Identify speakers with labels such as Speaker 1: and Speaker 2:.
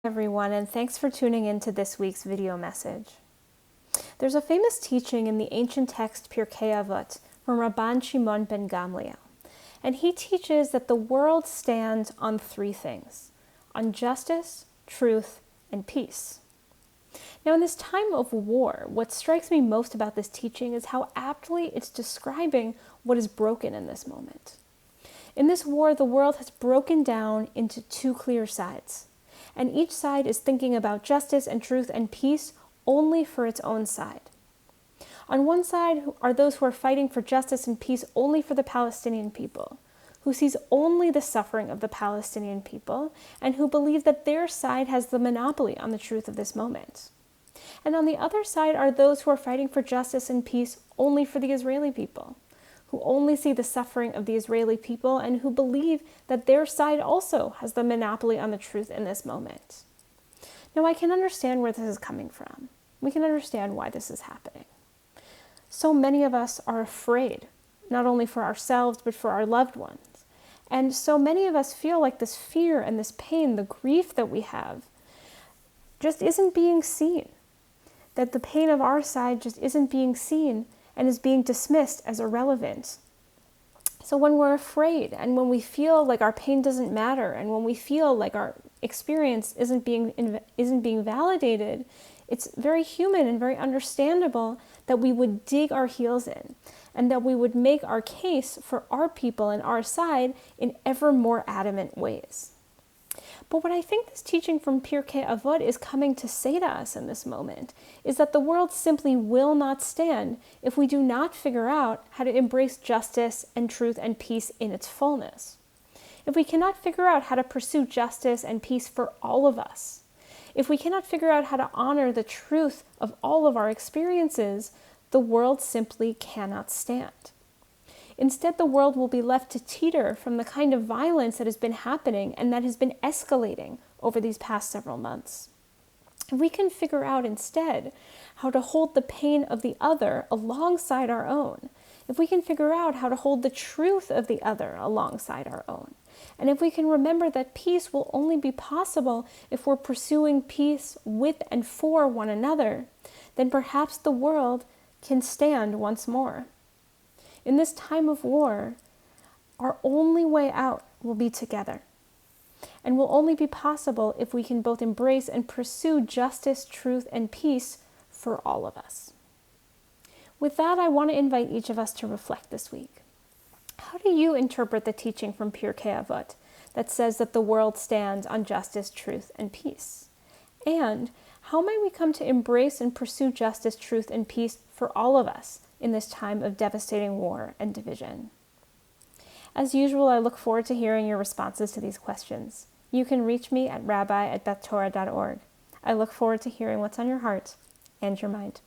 Speaker 1: Everyone, and thanks for tuning in to this week's video message. There's a famous teaching in the ancient text Pirkei Avot from Rabbi Shimon ben Gamliel, and he teaches that the world stands on three things: on justice, truth, and peace. Now, in this time of war, what strikes me most about this teaching is how aptly it's describing what is broken in this moment. In this war, the world has broken down into two clear sides, and each side is thinking about justice and truth and peace only for its own side. On one side are those who are fighting for justice and peace only for the Palestinian people, who sees only the suffering of the Palestinian people, and who believe that their side has the monopoly on the truth of this moment. And on the other side are those who are fighting for justice and peace only for the Israeli people, who only see the suffering of the Israeli people and who believe that their side also has the monopoly on the truth in this moment. Now, I can understand where this is coming from. We can understand why this is happening. So many of us are afraid, not only for ourselves, but for our loved ones. And so many of us feel like this fear and this pain, the grief that we have, just isn't being seen. That the pain of our side just isn't being seen and is being dismissed as irrelevant. So when we're afraid and when we feel like our pain doesn't matter and when we feel like our experience isn't being validated, it's very human and very understandable that we would dig our heels in and that we would make our case for our people and our side in ever more adamant ways. But what I think this teaching from Pirkei Avot is coming to say to us in this moment is that the world simply will not stand if we do not figure out how to embrace justice and truth and peace in its fullness. If we cannot figure out how to pursue justice and peace for all of us, if we cannot figure out how to honor the truth of all of our experiences, the world simply cannot stand. Instead, the world will be left to teeter from the kind of violence that has been happening and that has been escalating over these past several months. If we can figure out instead how to hold the pain of the other alongside our own, if we can figure out how to hold the truth of the other alongside our own, and if we can remember that peace will only be possible if we're pursuing peace with and for one another, then perhaps the world can stand once more. In this time of war, our only way out will be together, and will only be possible if we can both embrace and pursue justice, truth, and peace for all of us. With that, I want to invite each of us to reflect this week. How do you interpret the teaching from Pirkei Avot that says that the world stands on justice, truth, and peace? And how might we come to embrace and pursue justice, truth, and peace for all of us in this time of devastating war and division? As usual, I look forward to hearing your responses to these questions. You can reach me at rabbi@bethtorah.org. I look forward to hearing what's on your heart and your mind.